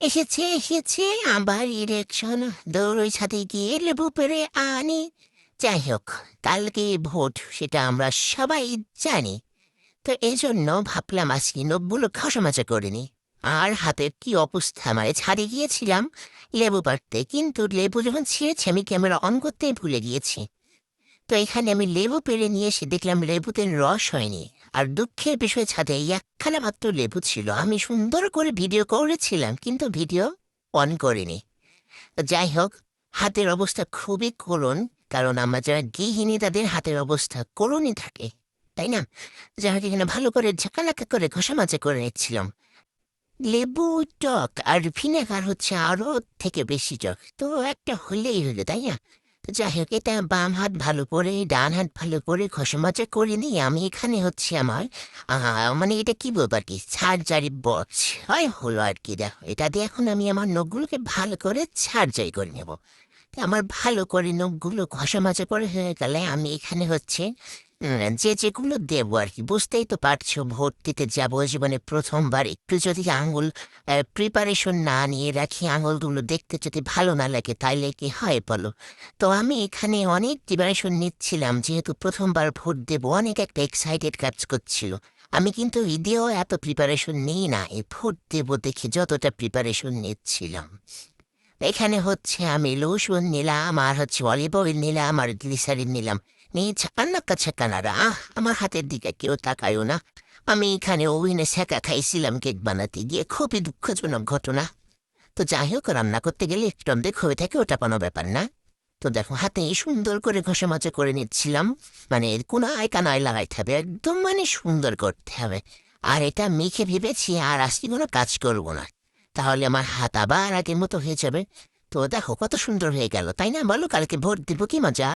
এসেছে আবার ইলেকশন। দৌড়ই ছাদে গিয়ে লেবু পেড়ে আনি। যাই হোক, কালকে ভোট, সেটা আমরা সবাই জানি। তো এজন্য ভাবলাম আজকে নখগুলো খসামচা করিনি। আর হাতের কি অবস্থা, মানে ছাদে গিয়েছিলাম লেবু পাড়তে, কিন্তু লেবু যখন ছিঁড়েছে আমি ক্যামেরা অন করতেই ভুলে গিয়েছি। তো এখানে আমি লেবু পেড়ে নিয়ে এসে দেখলাম লেবুতে রস হয়নি। আর দুঃখের বিষয়, ছাদে এই একখানা মাত্র লেবু ছিল। আমি সুন্দর করে ভিডিও করেছিলাম, কিন্তু ভিডিও অন করিনি। তো যাই হোক, হাতের অবস্থা খুবই করুণ। কারণ আমরা যারা গৃহিণী তাদের হাতের অবস্থা করুণই থাকে, তাই না? যাই হোক, এখানে ভালো করে ঝাঁকানাকা করে ঘষামাজা করে নিচ্ছিলাম। লেবু টক আর ভিনেগার হচ্ছে আরো থেকে বেশি টক, তো একটা হলেই হলো, তাই না? তো যাই হোক, এটা বাম হাত ভালো করে ডান হাত ভালো করে ঘষামাজা করে নিয়ে আমি এখানে হচ্ছে আমার মানে এটা কি বলবো আর কি, সার্জারি বক্স হয় হলো আর কি। দেখো, এটা দিয়ে এখন আমি আমার নখগুলোকে ভালো করে সার্জারি করে নেব। তো আমার ভালো করে নখগুলো ঘষামাজা করে হয়ে গেলে আমি এখানে হচ্ছে যেগুলো দেবো আর কি, বুঝতেই তো পারছো, ভোট দিতে যাবো জীবনে প্রথমবার। একটু যদি আঙুল প্রিপারেশন না নিয়ে রাখি, আঙুলগুলো দেখতে যদি ভালো না লাগে, তাইলে কি হয় বলো? তো আমি এখানে অনেক প্রিপারেশন নিচ্ছিলাম, যেহেতু প্রথমবার ভোট দেবো, অনেক একটা এক্সাইটেড কাজ করছিল। আমি কিন্তু ঈদেও এত প্রিপারেশন নিই না, এই ভোট দেবো দেখে যতটা প্রিপারেশন নিচ্ছিলাম। এখানে হচ্ছে আমি রসুন নিলাম, আর হচ্ছে অলিভ অয়েল নিলাম, আর গ্লিসারিন নিলাম। নিয়ে ছাকান্নাকা ছাকানারা, আমার হাতের দিকে কেউ তাকায়ও না। আমি এখানে ওভেনে সেকা খাইছিলাম কেক বানাতে গিয়ে, খুবই দুঃখজনক ঘটনা। তো যাই হোক, রান্না করতে গেলে একটু আমাদের হয়ে থাকে, ওটা কোনো ব্যাপার না। তো দেখো, হাতে সুন্দর করে ঘষা মাজা করে নিচ্ছিলাম। মানে কোনায় কানায় লাগাইতে হবে, একদম মানে সুন্দর করতে হবে। আর এটা মেখে ভেবেছি আর আজকে কোনো কাজ করবো না, তাহলে আমার হাত আবার আগের মতো হয়ে যাবে। তো দেখো কত সুন্দর হয়ে গেল, তাই না? বলো, কালকে ভোট দিব, কি মজা।